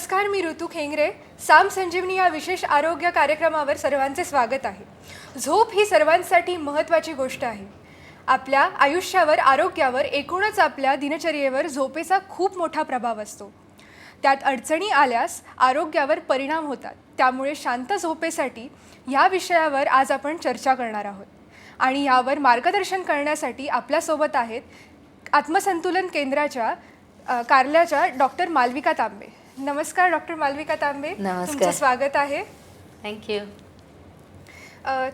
नमस्कार, मी ऋतू खेंगरे. साम संजीवनी या विशेष आरोग्य कार्यक्रमावर सर्वांचे स्वागत आहे. झोप ही सर्वांसाठी महत्त्वाची गोष्ट आहे. आपल्या आयुष्यावर, आरोग्यावर, एकूणच आपल्या दिनचर्येवर झोपेचा खूप मोठा प्रभाव असतो. त्यात अडचणी आल्यास आरोग्यावर परिणाम होतात. त्यामुळे शांत झोपेसाठी या विषयावर आज आपण चर्चा करणार आहोत. आणि यावर मार्गदर्शन करण्यासाठी आपल्यासोबत आहेत आत्मसंतुलन केंद्राच्या कार्यालयाच्या डॉक्टर मालविका तांबे. नमस्कार डॉक्टर मालविका तांबे. तुमचं स्वागत आहे. थँक्यू.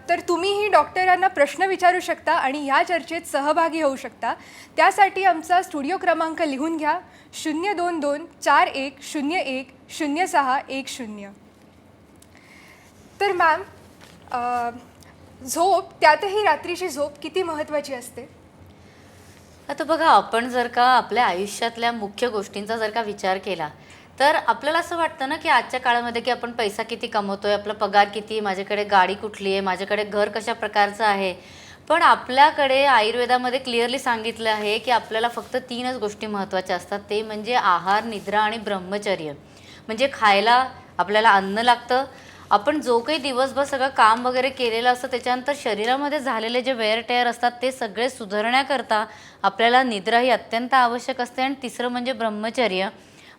तर तुम्हीही डॉक्टरांना प्रश्न विचारू शकता आणि या चर्चेत सहभागी होऊ शकता. त्यासाठी आमचा स्टुडिओ क्रमांक लिहून घ्या 02241010610. तर मॅम, झोप, त्यातही रात्रीची झोप किती महत्त्वाची असते? आता बघा, आपण जर का आपल्या आयुष्यातल्या मुख्य गोष्टींचा जर का विचार केला तर आपल्याला असं वाटतं ना की आजच्या काळामध्ये की आपण पैसा किती कमवतोय, आपला पगार किती, माझ्याकडे गाडी कुठली आहे, माझ्याकडे घर कशा प्रकारचं आहे. पण आपल्याकडे आयुर्वेदामध्ये क्लिअरली सांगितलं आहे की आपल्याला फक्त 3च गोष्टी महत्त्वाच्या असतात. ते म्हणजे आहार, निद्रा आणि ब्रह्मचर्य. म्हणजे खायला आपल्याला अन्न लागतं. आपण जो काही दिवसभर सगळं काम वगैरे केलेलं असतं त्याच्यानंतर शरीरामध्ये झालेले जे वेअर टेअर असतात ते सगळे सुधारण्याकरता आपल्याला निद्रा ही अत्यंत आवश्यक असते. आणि तिसरं म्हणजे ब्रह्मचर्य.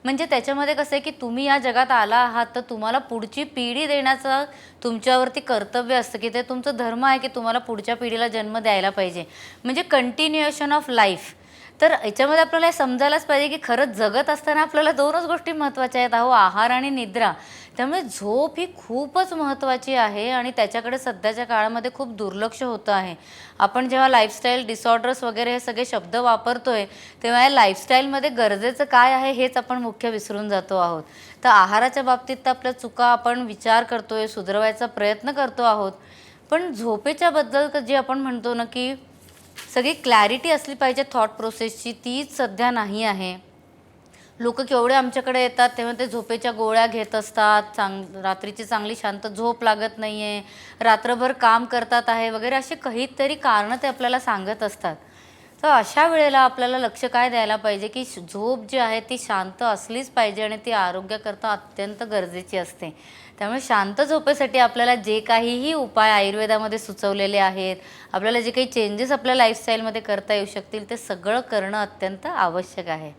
म्हणजे त्याच्यामध्ये कसं आहे की तुम्ही या जगात आला आहात तर तुम्हाला पुढची पिढी देण्याचं तुमच्यावरती कर्तव्य असतं, की ते तुमचं धर्म आहे की तुम्हाला पुढच्या पिढीला जन्म द्यायला पाहिजे. म्हणजे कंटिन्युएशन ऑफ लाईफ. तर याच्यामध्ये आपल्याला हे समजायलाच पाहिजे की खरंच जगत असताना आपल्याला 2च गोष्टी महत्त्वाच्या आहेत, आहार आणि निद्रा. त्यामुळे झोप ही खूपच महत्त्वाची आहे आणि त्याच्याकडे सध्याच्या काळामध्ये खूप दुर्लक्ष होतं आहे. आपण जेव्हा लाईफस्टाईल डिसऑर्डर्स वगैरे हे सगळे शब्द वापरतोय तेव्हा या लाईफस्टाईलमध्ये गरजेचं काय आहे हेच आपण मुख्य विसरून जातो आहोत. तर आहाराच्या बाबतीत तर आपल्या चुका आपण विचार करतोय, सुधारवायचा प्रयत्न करतो आहोत. पण झोपेच्याबद्दल जे आपण म्हणतो ना की सगळी क्लॅरिटी असली पाहिजे थॉट प्रोसेसची, तीच सध्या नाही आहे. लोक केवढे आमच्याकडे येतात तेव्हा ते झोपेच्या गोळ्या घेत असतात, रात्रीची चांगली शांत झोप लागत नाही आहे, रात्रभर काम करतात आहे वगैरे, असे काहीतरी कारणं ते आपल्याला सांगत असतात. तर अशा वेळेला आपल्याला लक्ष काय द्यायला पाहिजे की झोप जी आहे ती शांत असलीच पाहिजे आणि ती आरोग्याकरता अत्यंत गरजेची असते. त्यामुळे शांत झोपेसाठी आपल्याला जे काहीही उपाय आयुर्वेदामध्ये सुचवलेले आहेत, आपल्याला जे काही चेंजेस आपल्या लाईफस्टाईलमध्ये करता येऊ शकतील ते सगळं करणं अत्यंत आवश्यक आहे.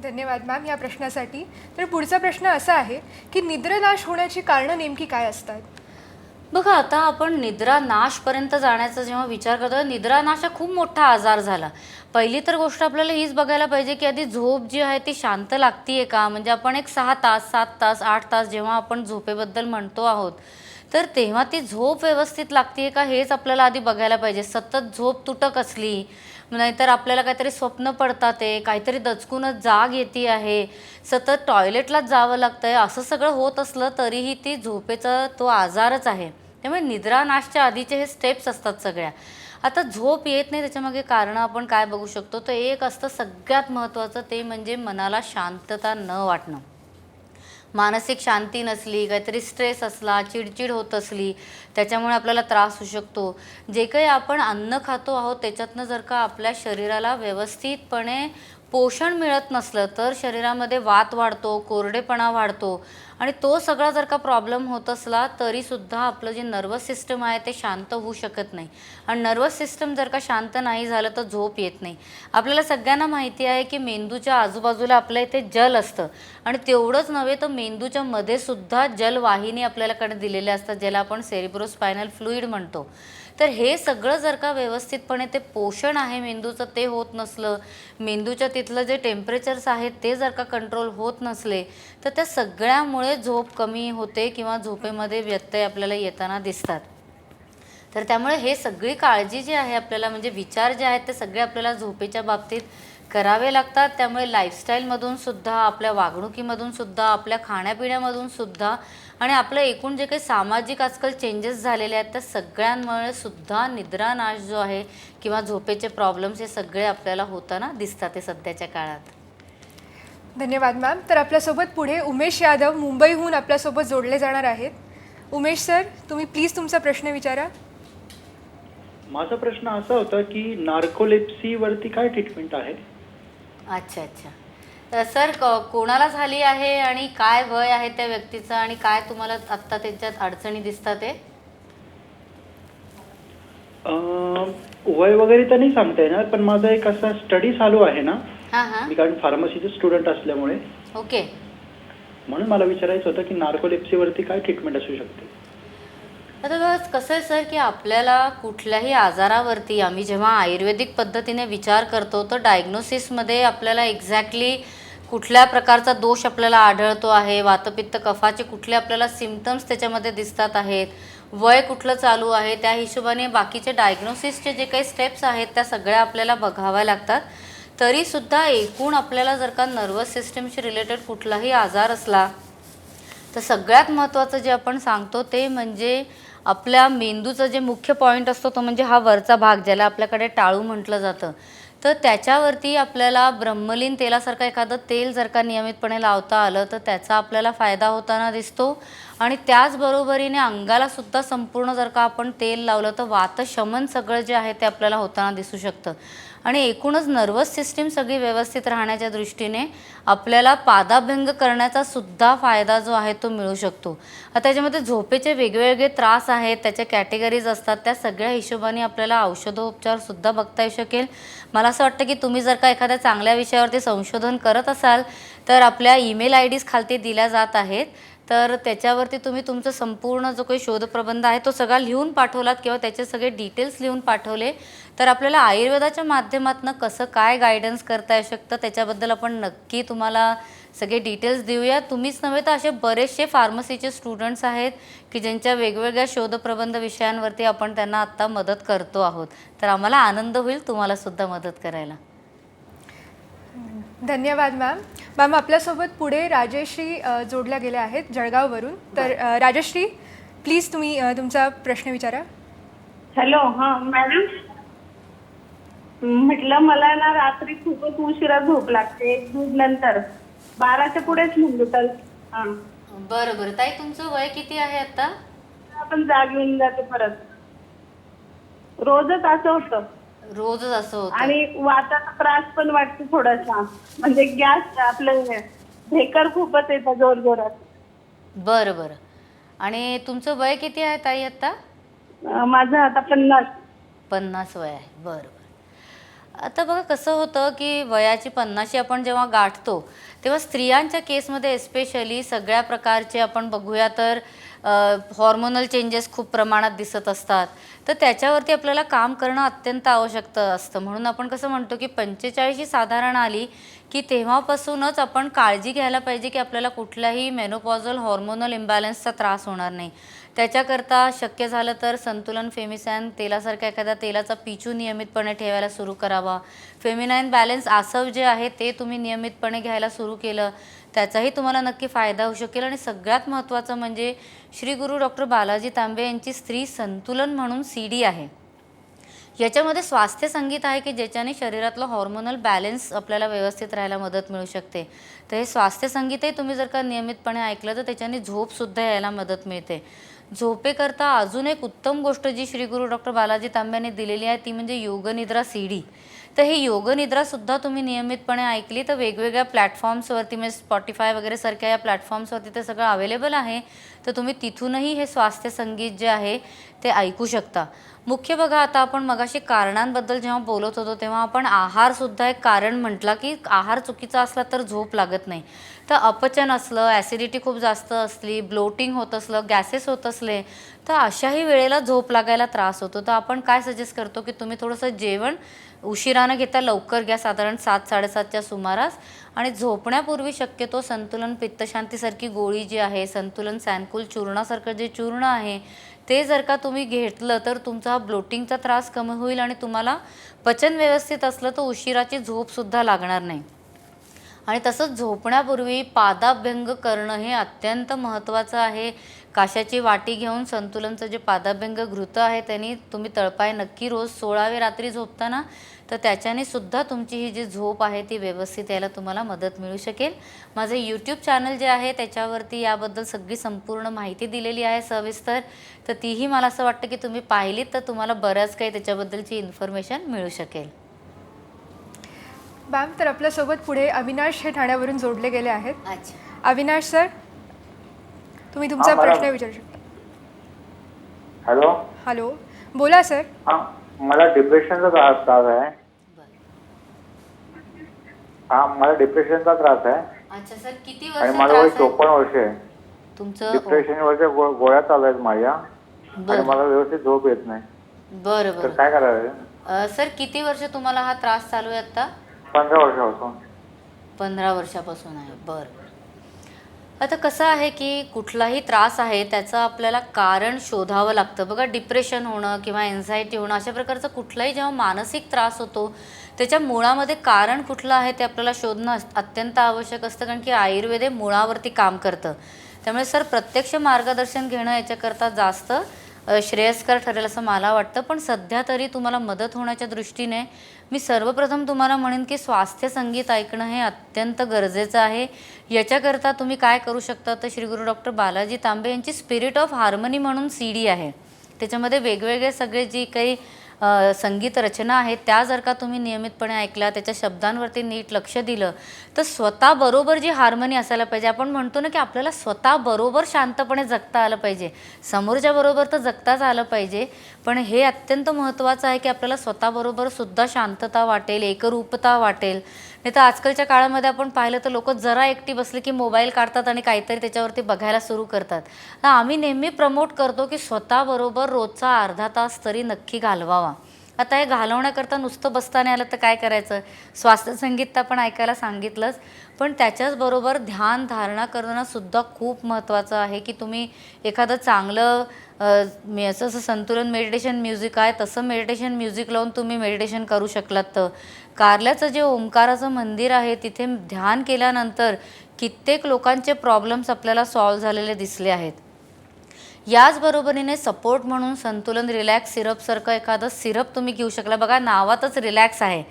धन्यवाद मॅम या प्रश्नासाठी. तर पुढचा प्रश्न असा आहे की निद्रानाश होण्याची कारणं नेमकी काय असतात? बघा, आता आपण निद्रानाशपर्यंत जाण्याचा जेव्हा विचार करतो, निद्रानाश हा खूप मोठा आजार झाला. पहिली तर गोष्ट आपल्याला हीच बघायला पाहिजे की आधी झोप जी आहे ती शांत लागतीये का. म्हणजे आपण एक 6 तास, 7 तास, 8 तास जेव्हा आपण झोपेबद्दल म्हणतो आहोत तर तेव्हा ती झोप व्यवस्थित लागतीये का हेच आपल्याला आधी बघायला पाहिजे. सतत झोप तुटक असली, नाहीतर आपल्याला काहीतरी स्वप्न पडतात आहे, काहीतरी दचकूनच जाग येते आहे, सतत टॉयलेटलाच जावं लागतं आहे, असं सगळं होत असलं तरीही ती झोपेचा तो आजारच आहे. त्यामुळे निद्रानाशच्या आधीचे हे स्टेप्स असतात सगळ्या. आता झोप येत नाही त्याच्यामागे कारणं आपण काय बघू शकतो, तर एक असतं सगळ्यात महत्त्वाचं, ते म्हणजे मनाला शांतता न वाटणं. मानसिक शांती नसली, काहीतरी स्ट्रेस असला, चिडचिड होत असली, त्याच्यामुळे आपल्याला त्रास होऊ शकतो. जे काही आपण अन्न खातो आहोत त्याच्यातनं जर का आपल्या शरीराला व्यवस्थितपणे पोषण मिळत नसलं तर शरीरामध्ये वात वाढतो, कोरडेपणा वाढतो आणि तो सगळा जर का प्रॉब्लेम होत असला तरीसुद्धा आपलं जे नर्वस सिस्टम आहे ते शांत होऊ शकत नाही. आणि नर्वस सिस्टम जर का शांत नाही झालं तर झोप येत नाही. आपल्याला सगळ्यांना माहिती आहे की मेंदूच्या आजूबाजूला आपल्या इथे जल असतं आणि तेवढंच नव्हे तर मेंदूच्या मध्ये सुद्धा जलवाहिनी आपल्याकडे दिलेल्या असतात, ज्याला आपण सेरिब्रोस्पायनल फ्लुइड म्हणतो. तर हे सगळं जर का व्यवस्थितपणे ते पोषण आहे मेंदूचं ते होत नसलं, मेंदूच्या तिथलं जे टेम्परेचर्स आहेत ते जर का कंट्रोल होत नसले तर त्या सगळ्यामुळे झोप कमी होते किंवा झोपेमध्ये व्यत्यय आपल्याला येताना दिसतात. तर त्यामुळे हे सगळी काळजी जी आहे आपल्याला, म्हणजे विचार जे आहेत ते सगळे आपल्याला झोपेच्या बाबतीत करावे लागतात. त्यामुळे लाईफस्टाईलमधून सुद्धा, आपल्या वागणुकीमधून सुद्धा, आपल्या खाण्यापिण्यामधून सुद्धा आणि आपलं एकूण जे काही सामाजिक आजकाल चेंजेस झालेले आहेत त्या सगळ्यांमुळे सुद्धा निद्रानाश जो आहे किंवा झोपेचे प्रॉब्लेम्स हे सगळे आपल्याला होताना दिसतात ते सध्याच्या काळात. धन्यवाद मॅम. तर आपल्यासोबत पुढे उमेश यादव मुंबईहून आपल्यासोबत जोडले जाणार आहेत. उमेश सर, तुम्ही प्लीज तुमचा प्रश्न विचारा. माझा प्रश्न असा होता की नार्कोलेप्सी वरती काय ट्रीटमेंट आहे? अच्छा. तर सर कोणाला झाली आहे आणि काय वय आहे त्या व्यक्तीचं आणि काय तुम्हाला आत्ता त्यांच्यात अडचणी दिसतात ते? वय वगैरे तर नाही सांगता येणार, पण माझा एक असा स्टडी चालू आहे ना, हां हां. मी कारण फार्मसीचे स्टुडंट असल्यामुळे ओके. म्हणून मला विचारायचं होतं की नार्कोलेप्सीवरती काय ट्रीटमेंट असू शकते. आता बस कसं आहे सर की आपल्याला कुठल्याही आजारावरती आम्ही जेव्हा आयुर्वेदिक पद्धतीने विचार करतो तर डायग्नोसिसमध्ये आपल्याला एक्झॅक्टली कुठल्या प्रकारचा दोष आपल्याला आढळतो आहे, वातपित्त कफाचे कुठले आपल्याला सिम्पटम्स त्याच्यामध्ये दिसतात आहेत, वय कुठलं चालू आहे, त्या हिशोबाने बाकीचे डायग्नोसिसचे जे काही स्टेप्स आहेत त्या सगळ्या आपल्याला बघाव्या लागतात. तरीसुद्धा एकूण आपल्याला जर का नर्वस सिस्टमशी रिलेटेड कुठलाही आजार असला तर सगळ्यात महत्त्वाचं जे आपण सांगतो ते म्हणजे आपल्या मेंदूचं जे मुख्य पॉईंट असतो तो म्हणजे हा वरचा भाग, ज्याला आपल्याकडे टाळू म्हटलं जातं. तर त्याच्यावरती आपल्याला ब्रह्मलीन तेलासारखं एखादं तेल जर का नियमितपणे लावता आलं तर त्याचा आपल्याला फायदा होताना दिसतो. आणि त्याचबरोबरीने अंगालासुद्धा संपूर्ण जर का आपण तेल लावलं तर वातशमन सगळं जे आहे ते आपल्याला होताना दिसू शकतं. आणि एकूणच नर्वस सिस्टीम सगळी व्यवस्थित राहण्याच्या दृष्टीने आपल्याला पादाभ्यंग करण्याचा सुद्धा फायदा जो आहे तो मिळू शकतो. आता त्याच्यामध्ये झोपेचे वेगवेगळे त्रास आहेत, त्याच्या कॅटेगरीज असतात, त्या सगळ्या हिशोबाने आपल्याला औषधोपचारसुद्धा बघता येऊ शकेल. मला असं वाटतं की तुम्ही जर का एखाद्या चांगल्या विषयावरती संशोधन करत असाल तर आपल्या ईमेल IDs खालती दिल्या जात आहेत, तर त्याच्यावरती तुम्ही तुमचं संपूर्ण जो काही शोधप्रबंध आहे तो सगळा लिहून पाठवलात किंवा त्याचे सगळे डिटेल्स लिहून पाठवले तर आपल्याला आयुर्वेदाच्या माध्यमातून कसं काय गायडन्स करता येऊ शकतं त्याच्याबद्दल आपण नक्की तुम्हाला सगळे डिटेल्स देऊया. तुम्हीच नव्हे तर असे बरेचसे फार्मसीचे स्टुडंट्स आहेत की ज्यांच्या वेगवेगळ्या शोधप्रबंध विषयांवरती आपण त्यांना आत्ता मदत करतो आहोत. तर आम्हाला आनंद होईल तुम्हालासुद्धा मदत करायला. धन्यवाद मॅम. मॅम आपल्यासोबत पुढे राजश्री जोडल्या गेल्या आहेत जळगाववरून. तर राजश्री प्लीज तुम्ही तुमचा प्रश्न विचारा. हॅलो. हां मॅडम, म्हटलं मला ना रात्री खूपच उशिरा झोप लागते, 1-2 नंतर 12च्या पुढेच म्हणलो तर. हां बरं बरं ताई, तुमचं वय किती आहे आता? आपण जाग येऊन जाते परत, रोजच असं होतं. रोजच असं होतं? आणि वाताचा त्रास पण वाटतो थोडासा, म्हणजे गॅस आपलं ढेकर खूपच येतं जोर जोरात. बरं बरं. आणि तुमचं वय किती आहे ताई आता? माझं आता 50. 50 वय आहे. बरं बरं. आता बघा कसं होतं की वयाची 50शी आपण जेव्हा गाठतो तेव्हा स्त्रियांच्या केसमध्ये एस्पेशली सगळ्या प्रकारचे आपण बघूया तर हॉर्मोनल चेंजेस खूप प्रमाणात दिसत असतात. तर त्याच्यावरती आपल्याला काम करणं अत्यंत आवश्यक असतं. म्हणून आपण कसं म्हणतो की 45 साधारण आली की तेव्हापासूनच आपण काळजी घ्यायला पाहिजे की आपल्याला कुठल्याही मेनोपॉझल हॉर्मोनल इम्बॅलन्सचा त्रास होणार नाही. त्याच्याकरता शक्य झालं तर संतुलन फेमिसॅन तेलासारख्या एखाद्या तेलाचा पिचू नियमितपणे ठेवायला सुरू करावा. फेमिनाईन बॅलन्स आसव जे आहे ते तुम्ही नियमितपणे घ्यायला सुरू केलं त्याचाही तुम्हाला नक्की फायदा होऊ शकेल. आणि सगळ्यात महत्त्वाचं म्हणजे श्री गुरु डॉक्टर बालाजी तांबे यांची स्त्री संतुलन म्हणून CD आहे. याच्यामध्ये स्वास्थ्य संगीत आहे की ज्याच्याने शरीरातलं हॉर्मोनल बॅलन्स आपल्याला व्यवस्थित राहायला मदत मिळू शकते. तर हे स्वास्थ्य संगीतही तुम्ही जर का नियमितपणे ऐकलं तर त्याच्याने झोपसुद्धा यायला मदत मिळते. झोपेकरता अजून एक उत्तम गोष्ट जी श्री गुरु डॉक्टर बालाजी तांब्याने दिलेली आहे ती म्हणजे योगनिद्रा CD. तर ही योगनिद्रासुद्धा तुम्ही नियमितपणे ऐकली तर वेगवेगळ्या प्लॅटफॉर्म्सवरती म्हणजे स्पॉटिफाय वगैरे सारख्या या प्लॅटफॉर्म्सवरती ते सगळं अवेलेबल आहे. तर तुम्ही तिथूनही हे स्वास्थ्य संगीत जे आहे ते ऐकू शकता. मुख्य बघा आता आपण मगाशी कारणांबद्दल जेव्हा बोलत होतो तेव्हा आपण आहारसुद्धा एक कारण म्हटला की आहार चुकीचा असला तर झोप लागत नाही. तर अपचन असलं, ॲसिडिटी खूप जास्त असली, ब्लोटिंग होत असलं, गॅसेस होत असले तर अशाही वेळेला झोप लागायला त्रास होतो. तर आपण काय सजेस्ट करतो की तुम्ही थोडंसं जेवण उशिरानं घेता लवकर घ्या, साधारण 7-7:30च्या सुमारास. आणि झोपण्यापूर्वी शक्यतो संतुलन पित्तशांतीसारखी गोळी जी आहे, संतुलन सॅनकुल चूर्णासारखं जे चूर्ण आहे ते जर का तुम्ही घेतलं तर तुमचा हा ब्लोटिंगचा त्रास कमी होईल आणि तुम्हाला पचन व्यवस्थित असलं तर उशिराची झोपसुद्धा लागणार नाही. आणि तसंच झोपण्यापूर्वी पादाभ्यंग करणं हे अत्यंत महत्त्वाचं आहे. काशाची वाटी घेऊन संतुलनचं जे पादाभ्यंग घृत आहे त्यांनी तुम्ही तळपाय नक्की रोज 16वे रात्री झोपताना, तर त्याच्याने सुद्धा तुमची ही जी झोप आहे ती व्यवस्थित यायला तुम्हाला मदत मिळू शकेल. माझं यूट्यूब चॅनल जे आहे त्याच्यावरती याबद्दल सगळी संपूर्ण माहिती दिलेली आहे सविस्तर. तर तीही मला असं वाटतं की तुम्ही पाहिलीत तर तुम्हाला बऱ्याच काही त्याच्याबद्दलची इन्फॉर्मेशन मिळू शकेल. मॅम, तर आपल्यासोबत पुढे अविनाश हे ठाण्यावरून जोडले गेले आहेत. अच्छा. अविनाश सर, तुम्ही तुमचा मॅडम. प्रश्न विचारू शकता. हॅलो. हॅलो, बोला सर. हां, मला डिप्रेशनचा त्रास आहे. मला डिप्रेशनचा त्रास आहे अच्छा सर, किती आणि वर्ष माझं वय त्रास आहे 54 वर्ष आहे. तुमचं? डिप्रेशनवरच्या गोळ्या चालू आहेत माझ्या आणि बरं मला व्यवस्थित झोप येत नाही. बरं तर बरं. काय करावे? सर किती वर्ष तुम्हाला हा त्रास चालू आहे आता? 15 वर्षापासून. 15 वर्षापासून आहे. बरं. आता कसं आहे की कुठलाही त्रास आहे त्याचं आपल्याला कारण शोधावं लागतं. बघा, डिप्रेशन होणं किंवा एन्झायटी होणं अशा प्रकारचा कुठलाही जेव्हा मानसिक त्रास होतो त्याच्या मुळामध्ये कारण कुठलं आहे ते आपल्याला शोधणं अत्यंत आवश्यक असतं, कारण की आयुर्वेद हे मुळावरती काम करतं. त्यामुळे सर प्रत्यक्ष मार्गदर्शन घेणं याच्याकरता जास्त श्रेयस्कर ठरेल असं मला वाटतं. पण सध्या तरी तुम्हाला मदत होण्याच्या दृष्टीने मी सर्वप्रथम तुम्हाला म्हणेन की स्वास्थ्य संगीत ऐकणं हे अत्यंत गरजेचं आहे. याच्याकरता तुम्ही काय करू शकता, तर श्री गुरु डॉक्टर बालाजी तांबे यांची स्पिरिट ऑफ हार्मनी म्हणून CD आहे. त्याच्यामध्ये वेगवेगळे सगळे जी काही संगीत रचना आहेत त्या जर का तुम्ही नियमितपणे ऐकल्या, त्याच्या शब्दांवरती नीट लक्ष दिलं तर स्वतःबरोबर जी हार्मनी असायला पाहिजे. आपण म्हणतो ना की आपल्याला स्वतःबरोबर शांतपणे जगता आलं पाहिजे, समोरच्या बरोबर तर जगताच आलं पाहिजे, पण हे अत्यंत महत्त्वाचं आहे की आपल्याला स्वतःबरोबर सुद्धा शांतता वाटेल, एकरूपता वाटेल. नाही तर आजकालच्या काळामध्ये आपण पाहिलं तर लोक जरा एकटी बसले की मोबाईल काढतात आणि काहीतरी त्याच्यावरती बघायला सुरू करतात. तर आम्ही नेहमी प्रमोट करतो की स्वतःबरोबर रोजचा अर्धा तास तरी नक्की घालवावा. आता हे घालवण्याकरता नुसतं बसताना आलं तर काय करायचं, स्वास्थ्य संगीत तर आपण ऐकायला सांगितलंच, पण त्याच्याचबरोबर ध्यान धारणा करणंसुद्धा खूप महत्त्वाचं आहे. की तुम्ही एखादं चांगलं असं संतुलन मेडिटेशन म्युझिक आहे तसं मेडिटेशन म्युझिक लावून तुम्ही मेडिटेशन करू शकलात. तर कारल्याचं जे ओंकाराचं मंदिर आहे तिथे ध्यान केल्यानंतर कित्येक लोकांचे प्रॉब्लेम्स आपल्याला सॉल्व्ह झालेले दिसले आहेत. याचबरोबरीने सपोर्ट म्हणून संतुलन रिलॅक्स सिरपसारखं एखादं सिरप तुम्ही घेऊ शकला. बघा, नावातच रिलॅक्स आहे,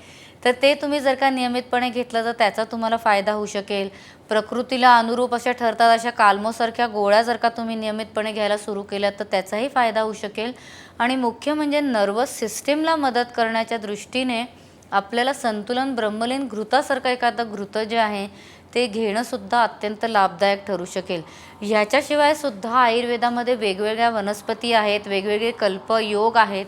तर ते तुम्ही जर का नियमितपणे घेतलं तर त्याचा तुम्हाला फायदा होऊ शकेल. प्रकृतीला अनुरूप अशा ठरतात अशा काल्मोसारख्या गोळ्या जर का तुम्ही नियमितपणे घ्यायला सुरू केल्या तर त्याचाही फायदा होऊ शकेल. आणि मुख्य म्हणजे नर्वस सिस्टीमला मदत करण्याच्या दृष्टीने आपल्याला संतुलन ब्रह्मलीन घृतासारखं एखादं घृत जे आहे ते घेणंसुद्धा अत्यंत लाभदायक ठरू शकेल. ह्याच्याशिवाय सुद्धा आयुर्वेदामध्ये वेगवेगळ्या वनस्पती आहेत, वेगवेगळे कल्पयोग आहेत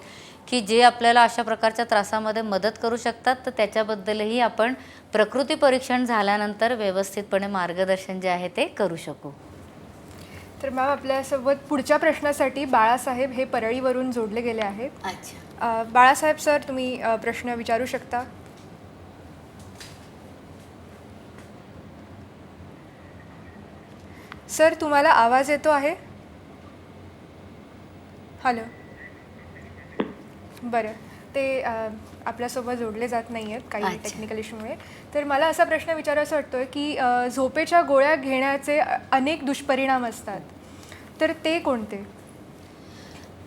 की जे आपल्याला अशा प्रकारच्या त्रासामध्ये मदत करू शकतात. तर त्याच्याबद्दलही आपण प्रकृती परीक्षण झाल्यानंतर व्यवस्थितपणे मार्गदर्शन जे आहे ते करू शकू. तर मॅम, आपल्यासोबत पुढच्या प्रश्नासाठी बाळासाहेब हे परळीवरून जोडले गेले आहेत. अच्छा. बाळासाहेब सर, तुम्ही प्रश्न विचारू शकता. सर, तुम्हाला आवाज येतो आहे? हॅलो. बरं, ते आपल्यासोबत जोडले जात नाही आहेत काही अच्छा. टेक्निकल इश्यूमुळे. तर मला असा प्रश्न विचारायचा वाटतो की झोपेच्या गोळ्या घेण्याचे अनेक दुष्परिणाम असतात, तर ते कोणते?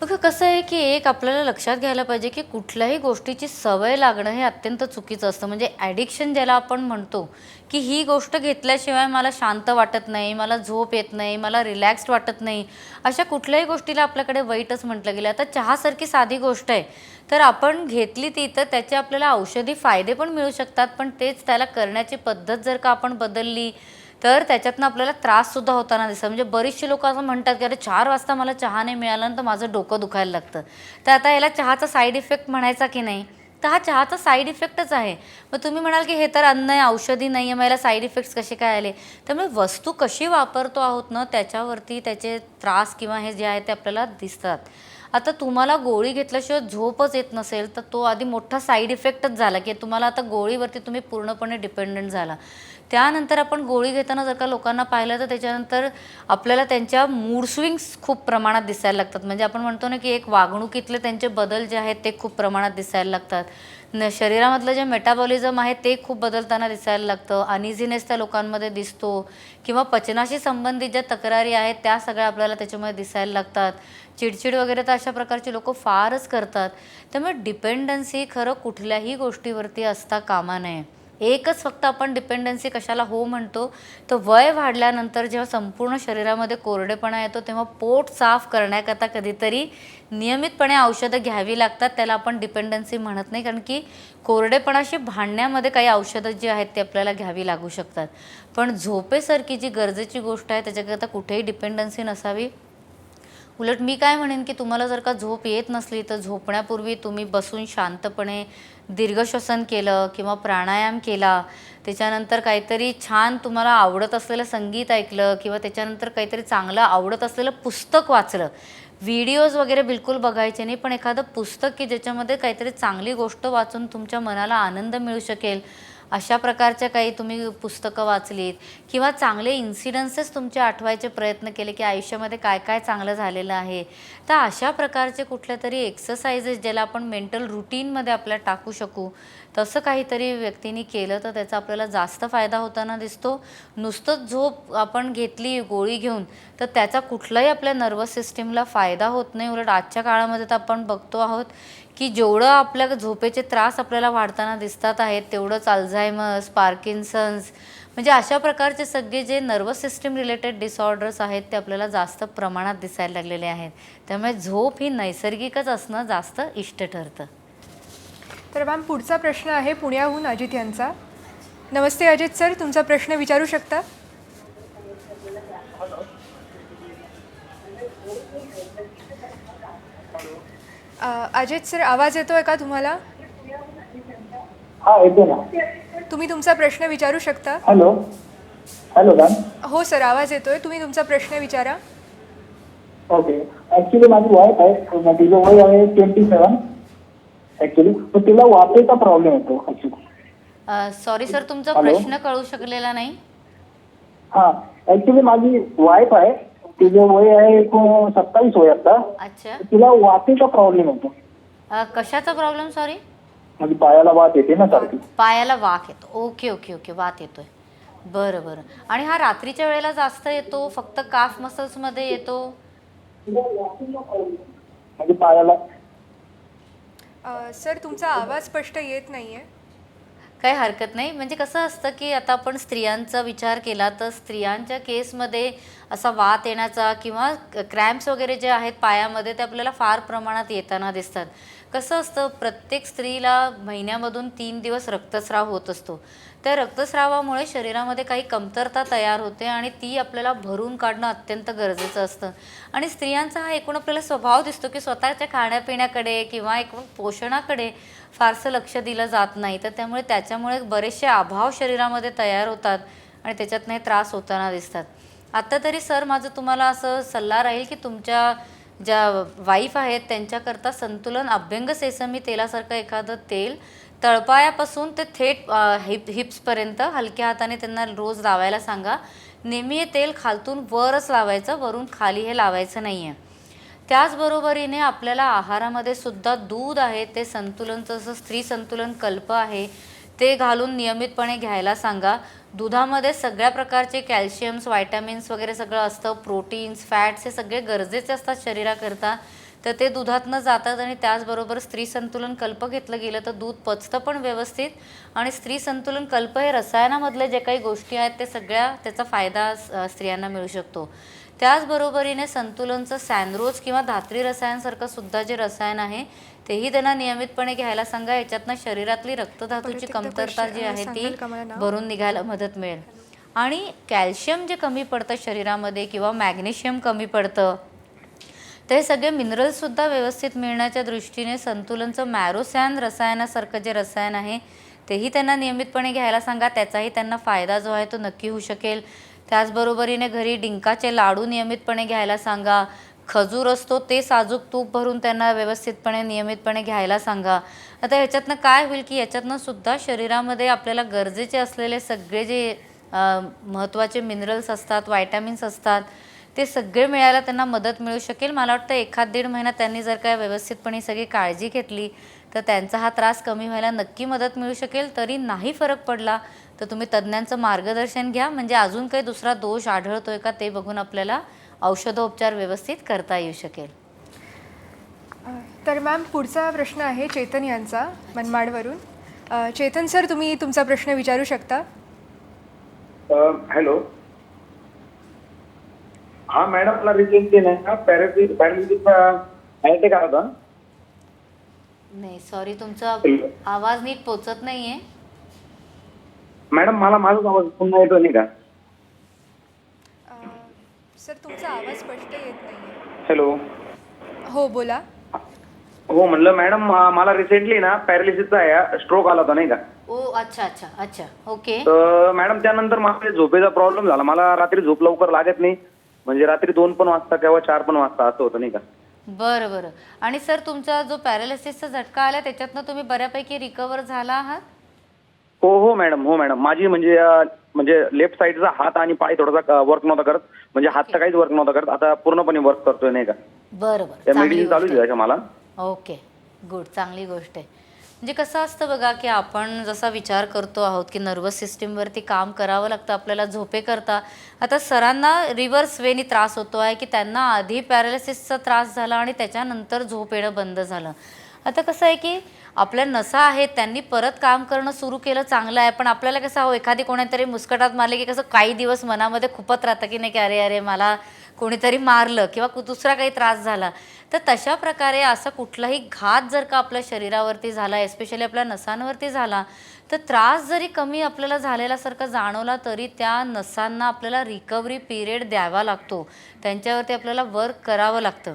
बघा, कसं आहे की एक आपल्याला लक्षात घ्यायला पाहिजे की कुठल्याही गोष्टीची सवय लागणं हे अत्यंत चुकीचं असतं. म्हणजे ॲडिक्शन ज्याला आपण म्हणतो की ही गोष्ट घेतल्याशिवाय मला शांत वाटत नाही, मला झोप येत नाही, मला रिलॅक्स्ड वाटत नाही, अशा कुठल्याही गोष्टीला आपल्याकडे वाईटच म्हटलं गेलं. आता चहासारखी साधी गोष्ट आहे, तर आपण घेतली ती तर त्याचे आपल्याला औषधी फायदे पण मिळू शकतात, पण तेच त्याला करण्याची पद्धत जर का आपण बदलली तर त्याच्यातनं आपल्याला त्राससुद्धा होताना दिसतं. म्हणजे बरीचशी लोकं असं म्हणतात की अरे 4 वाजता मला चहा नाही मिळाला तर माझं डोकं दुखायला लागतं. तर आता याला चहाचा साईड इफेक्ट म्हणायचा की नाही, तर हा चहाचा साईड इफेक्टच आहे. मग तुम्ही म्हणाल की हे तर अन्न आहे, औषधी नाही आहे, मग याला साईड इफेक्ट्स कसे काय आले. त्यामुळे वस्तू कशी वापरतो आहोत ना त्याच्यावरती त्याचे त्रास किंवा हे जे आहे ते आपल्याला दिसतात. आता तुम्हाला गोळी घेतल्याशिवाय झोपच येत नसेल तर तो आधी मोठा साईड इफेक्टच झाला की तुम्हाला आता गोळीवरती तुम्ही पूर्णपणे डिपेंडंट झाला. त्यानंतर आपण गोळी घेताना जर का लोकांना पाहिलं तर त्याच्यानंतर आपल्याला त्यांच्या मूड स्विंग्स खूप प्रमाणात दिसायला लागतात. म्हणजे आपण म्हणतो ना की एक वागणुकीतले त्यांचे बदल जे आहेत ते खूप प्रमाणात दिसायला लागतात. शरीरामधलं जे मेटाबॉलिझम आहे ते खूप बदलताना दिसायला लागतं. अनइझीनेस त्या लोकांमध्ये दिसतो किंवा पचनाशी संबंधित ज्या तक्रारी आहेत त्या सगळ्या आपल्याला त्याच्यामध्ये दिसायला लागतात. चिडचिड वगैरे तर अशा प्रकारची लोक फारच करतात. त्यामुळे डिपेंडन्सी खरं कुठल्याही गोष्टीवरती असता कामा नये. एकच फक्त आपण डिपेंडन्सी कशाला हो म्हणतो, तर वय वाढल्यानंतर जेव्हा संपूर्ण शरीरामध्ये कोरडेपणा येतो तेव्हा पोट साफ करण्याकरता कधीतरी नियमितपणे औषधं घ्यावी लागतात. त्याला आपण डिपेंडन्सी म्हणत नाही, कारण की कोरडेपणाशी भांडण्यामध्ये काही औषधं जी आहेत ते आपल्याला घ्यावी लागू शकतात. पण झोपेसारखी जी गरजेची गोष्ट आहे त्याच्याकरता कुठेही डिपेंडन्सी नसावी. उलट मी काय म्हणेन की तुम्हाला जर का झोप येत नसली तर झोपण्यापूर्वी तुम्ही बसून शांतपणे दीर्घश्वसन केलं किंवा प्राणायाम केला, त्याच्यानंतर काहीतरी छान तुम्हाला आवडत असलेलं संगीत ऐकलं किंवा त्याच्यानंतर काहीतरी चांगलं आवडत असलेलं पुस्तक वाचलं. व्हिडिओज वगैरे बिलकुल बघायचे नाही, पण एखादं पुस्तक की ज्याच्यामध्ये काहीतरी चांगली गोष्ट वाचून तुमच्या मनाला आनंद मिळू शकेल अशा प्रकारच्या काही तुम्ही पुस्तकं वाचलीत किंवा चांगले इन्सिडन्सेस तुमचे आठवायचे प्रयत्न केले की आयुष्यामध्ये काय काय चांगलं झालेलं आहे, तर अशा प्रकारचे कुठल्या तरी एक्सरसाइजेस ज्याला आपण मेंटल रुटीनमध्ये आपल्या टाकू शकू तसं काहीतरी व्यक्तींनी केलं तर त्याचा आपल्याला जास्त फायदा होताना दिसतो. नुसतंच झोप आपण घेतली गोळी घेऊन तर त्याचा कुठलाही आपल्या नर्वस सिस्टीमला फायदा होत नाही. उलट आजच्या काळामध्ये तर आपण बघतो आहोत की जेवढं आपल्या झोपेचे त्रास आपल्याला वाढताना दिसतात आहेत तेवढंच अल्झायमर्स, पार्किन्सन्स म्हणजे अशा प्रकारचे सगळे जे नर्वस सिस्टीम रिलेटेड डिसऑर्डर्स आहेत ते आपल्याला जास्त प्रमाणात दिसायला लागलेले आहेत. त्यामुळे झोप ही नैसर्गिकच असणं जास्त इष्ट ठरतं. तर मॅम पुढचा प्रश्न आहे पुण्याहून अजित यांचा. नमस्ते अजित सर, तुमचा प्रश्न विचारू शकता. अजित सर, आवाज येतोय का तुम्हाला? हा येतो ना. तुम्ही तुमचा प्रश्न विचारू शकता. Hello hello ma'am. हो सर, आवाज येतोय. तुम्ही तुमचा प्रश्न विचारा. ओके. ऍक्च्युली माझी वाईफ आहे, तिचं वय आहे 27 ऍक्च्युली, तर तिला वाफेचा प्रॉब्लेम येतो ऍक्च्युली. सॉरी सर, तुमचा हॅलो? प्रश्न कळू शकलेला नाही. हा ऍक्च्युली माझी वाईफ आहे, तिचं वय आहे 27 वय आता. अच्छा, तिला वाफेचा प्रॉब्लेम येतो. कशाचा प्रॉब्लेम? सॉरी, म्हणजे पायाला वाफ येते ना सारखी. पायाला वाक येतो. ओके ओके ओके, वात येतोय. बरं बरं. आणि हा रात्रीच्या वेळेला जास्त येतो, फक्त काफ मसल्समध्ये येतो? म्हणजे पायाला. सर, तुमचा आवाज स्पष्ट येत नाहीये. काही हरकत नाही. म्हणजे कसं असतं की आता आपण स्त्रियांचा विचार केला तर स्त्रियांच्या केसमध्ये असा वात येण्याचा किंवा क्रॅम्प्स वगैरे जे आहेत पायामध्ये ते आपल्याला फार प्रमाणात येताना दिसतात. कसं असतं, प्रत्येक स्त्रीला महिन्यामधून 3 दिवस रक्तस्राव होत असतो. त्या रक्तस्रावामुळे शरीरामध्ये काही कमतरता तयार होते आणि ती आपल्याला भरून काढणं अत्यंत गरजेचं असतं. आणि स्त्रियांचा हा एकूण आपल्याला स्वभाव दिसतो की स्वतःच्या खाण्यापिण्याकडे किंवा एकूण पोषणाकडे फारसं लक्ष दिलं जात नाही. तर त्याच्यामुळे बरेचसे अभाव शरीरामध्ये तयार होतात आणि त्याच्यातनं हे त्रास होताना दिसतात. आत्ता तरी सर माझं तुम्हाला असं सल्ला राहील की तुमच्या ज्या वाईफ आहेत त्यांच्याकरता संतुलन अभ्यंग सेसमी तेलासारखं एखादं तेल तळपायापासून ते थेट हिप्सपर्यंत हलक्या हाताने त्यांना रोज लावायला सांगा. नेहमी हे तेल खालतून वरच लावायचं, वरून खाली हे लावायचं नाही आहे. त्याचबरोबरीने आपल्याला आहारामध्ये सुद्धा दूध आहे ते संतुलनचं जसं स्त्री संतुलन कल्प आहे ते घालून नियमितपणे घ्यायला सांगा. दुधामध्ये सगळ्या प्रकारचे कॅल्शियम्स, व्हायटामिन्स वगैरे सगळं असतं. प्रोटीन्स, फॅट्स हे सगळे गरजेचे असतात शरीराकरता, तर ते दुधातनं जातात. आणि त्याचबरोबर स्त्री संतुलन कल्प घेतलं गेलं तर दूध पचतं पण व्यवस्थित. आणि स्त्री संतुलन कल्प हे रसायनामधले जे काही गोष्टी आहेत ते सगळ्या त्याचा फायदा स्त्रियांना मिळू शकतो. त्याचबरोबरीने संतुलनचं सॅनरोज किंवा धात्री रसायनसारखं सुद्धा जे रसायन आहे तेही त्यांना नियमितपणे घ्यायला सांगा. याच्यातनं शरीरातली रक्तधातूची कमतरता जी आहे ती भरून निघायला मदत मिळेल. आणि कॅल्शियम जे कमी पडतं शरीरामध्ये किंवा मॅग्नेशियम कमी पडतं तर हे सगळे मिनरल्ससुद्धा व्यवस्थित मिळण्याच्या दृष्टीने संतुलनचं मॅरोसॅन रसायनासारखं जे रसायन आहे तेही त्यांना नियमितपणे घ्यायला सांगा. त्याचाही त्यांना फायदा जो आहे तो नक्की होऊ शकेल. त्याचबरोबरीने घरी डिंकाचे लाडू नियमितपणे घ्यायला सांगा. खजूर असतो ते साजूक तूप भरून त्यांना व्यवस्थितपणे नियमितपणे घ्यायला सांगा. आता ह्याच्यातनं काय होईल की याच्यातनं सुद्धा शरीरामध्ये आपल्याला गरजेचे असलेले सगळे जे महत्त्वाचे मिनरल्स असतात, व्हायटामिन्स असतात ते सगळे मिळायला त्यांना मदत मिळू शकेल. मला वाटतं 1-1.5 महिना त्यांनी जर काय व्यवस्थितपणे सगळी काळजी घेतली तर त्यांचा हा त्रास कमी व्हायला नक्की मदत मिळू शकेल. तरी नाही फरक पडला तर तुम्ही तज्ज्ञांचं मार्गदर्शन घ्या, म्हणजे अजून काही दुसरा दोष आढळतोय का ते बघून आपल्याला औषधोपचार व्यवस्थित करता येऊ शकेल. तर मॅम पुढचा प्रश्न आहे चेतन यांचा मनमाडवरून. चेतन सर, तुम्ही तुमचा प्रश्न विचारू शकता. हॅलो. हा मॅडम, मला रिसेंटली नाही का पॅरालिसिसचा अटॅक आला होता. नाही सॉरी, तुमचा आवाज नीट पोचत नाहीये. मॅडम, मला माझाच आवाज पुन्हा येतो नाही का? सर, तुमचा आवाज स्पष्ट येत नाही. हॅलो. हो, बोला. हो म्हणलं मॅडम, मला रिसेंटली ना पॅरालिसिसचा स्ट्रोक आला होता नाही का? ओ अच्छा अच्छा अच्छा, ओके. तर मॅडम त्यानंतर मला झोपेचा प्रॉब्लेम झाला. मला रात्री झोप लवकर लागत नाही. म्हणजे रात्री 2 पण वाजता किंवा 4 पण वाजता असं होतं नाही का? बरं बरं. आणि सर, तुमचा जो पॅरालिसिसचा झटका आला त्याच्यातनं तुम्ही बऱ्यापैकी रिकवर झाला आहात? हो मॅडम, हो मॅडम. माझी म्हणजे लेफ्ट साईडचा हात आणि पाय थोडासा वर्क नव्हता करत. म्हणजे हात तर काहीच वर्क नव्हता करत. आता पूर्णपणे वर्क करतोय नाही का? बरं बरं, त्या चांगली मेडिसिन चालू गोष्ट आहे. आहे मला. ओके, गुड, चांगली गोष्ट आहे. म्हणजे कसं असतं बघा, की आपण जसा विचार करतो आहोत की नर्वस सिस्टीमवरती काम करावं लागतं आपल्याला झोपेकरता. आता सरांना रिव्हर्स वेनी त्रास होतो आहे, की त्यांना आधी पॅरालिसिसचा त्रास झाला आणि त्याच्यानंतर झोप येणं बंद झालं. आता कसं आहे की आपल्या नसा आहेत, त्यांनी परत काम करणं सुरू केलं, चांगलं आहे. पण आपल्याला कसं हो, एखादी कोणीतरी मुस्कटात मारले की कसं काही दिवस मनामध्ये खुपत राहतं की नाही की अरे अरे मला कोणीतरी मारलं किंवा दुसरा काही त्रास झाला. तर तशा प्रकारे असा कुठलाही घात जर का आपल्या शरीरावरती झाला, एस्पेशली आपल्या नसांवरती झाला, तर त्रास जरी कमी आपल्याला झालेल्यासारखं जाणवला तरी त्या नसांना आपल्याला रिकव्हरी पिरियड द्यावा लागतो, त्यांच्यावरती आपल्याला वर्क करावं लागतं.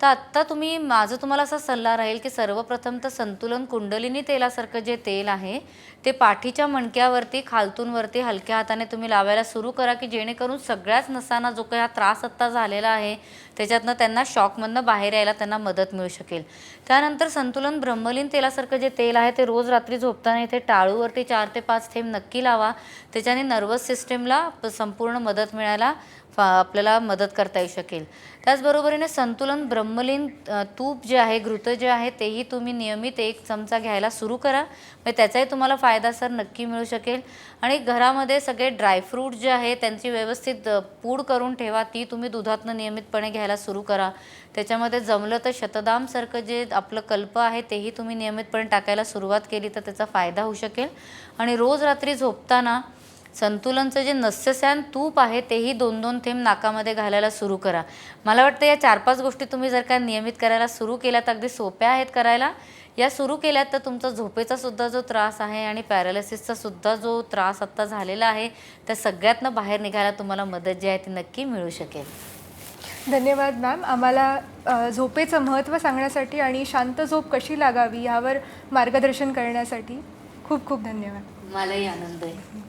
तर आत्ता माझं तुम्हाला असा सल्ला राहील की सर्वप्रथम तर संतुलन कुंडलिनी तेलासारखं जे तेल आहे ते पाठीच्या मणक्यावरती खालतूनवरती हलक्या हाताने तुम्ही लावायला सुरू करा, की जेणेकरून सगळ्याच नसांना जो काही हा त्रास आत्ता झालेला आहे त्याच्यातनं त्यांना शॉकमधनं बाहेर यायला त्यांना मदत मिळू शकेल. त्यानंतर संतुलन ब्रह्मलीन तेलासारखं जे तेल आहे ते रोज रात्री झोपताना इथे टाळूवरती 4 ते 5 थेंब नक्की लावा. त्याच्याने नर्वस सिस्टीमला संपूर्ण मदत मिळायला आपल्याला मदत करता येऊ शकेल. त्याचबरोबरीने संतुलन ब्रह्मलीन तूप जे आहे, घृत जे आहे, तेही तुम्ही नियमित 1 चमचा घ्यायला सुरू करा. म्हणजे त्याचाही तुम्हाला फायदा सर नक्की मिळू शकेल. आणि घरामध्ये सगळे ड्रायफ्रूट जे आहे त्यांची व्यवस्थित पूड करून ठेवा, ती तुम्ही दुधातनं नियमितपणे घ्यायला सुरू करा. त्याच्यामध्ये जमलं तर शतदामसारखं जे आपलं कल्प आहे तेही तुम्ही नियमितपणे टाकायला सुरुवात केली तर त्याचा फायदा होऊ शकेल. आणि रोज रात्री झोपताना संतुलनचं जे नस्यस्यान तूप आहे तेही 2-2 थेंब नाकामध्ये घालायला सुरू करा. मला वाटतं या 4-5 गोष्टी तुम्ही जर का नियमित करायला सुरू केल्यात, अगदी सोप्या आहेत करायला, या सुरू केल्यात तर तुमचा झोपेचा सुद्धा जो त्रास आहे आणि पॅरालिसिसचा सुद्धा जो त्रास आत्ता झालेला आहे त्या सगळ्यातनं बाहेर निघायला तुम्हाला मदत जी आहे ती नक्की मिळू शकेल. धन्यवाद मॅम, आम्हाला झोपेचं महत्त्व सांगण्यासाठी आणि शांत झोप कशी लागावी यावर मार्गदर्शन करण्यासाठी खूप खूप धन्यवाद. मलाही आनंद आहे.